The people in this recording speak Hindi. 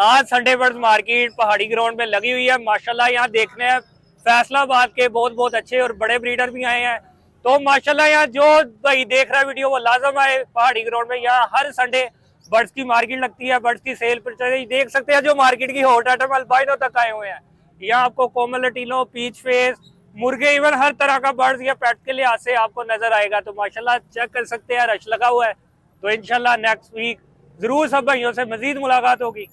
आज संडे बर्ड्स मार्केट पहाड़ी ग्राउंड में लगी हुई है माशाल्लाह। यहाँ देखने हैं फैसलाबाद के बहुत बहुत अच्छे और बड़े ब्रीडर भी आए हैं। तो माशाल्लाह यहाँ जो भाई देख रहा है वीडियो वो लाजम आए पहाड़ी ग्राउंड में। यहाँ हर संडे बर्ड्स की मार्केट लगती है, बर्ड्स की सेल पर देख सकते हैं जो मार्केट की हॉट आइटम अल्बाइनो तक आए हुए हैं। यहाँ आपको कोमल लटीनो, पीच फेस, मुर्गे, इवन हर तरह का बर्ड्स या पेट के लिहाज से आपको नजर आएगा। तो माशाल्लाह चेक कर सकते हैं, रश लगा हुआ है। तो इंशाल्लाह नेक्स्ट वीक जरूर सब भाइयों से मजीद मुलाकात होगी।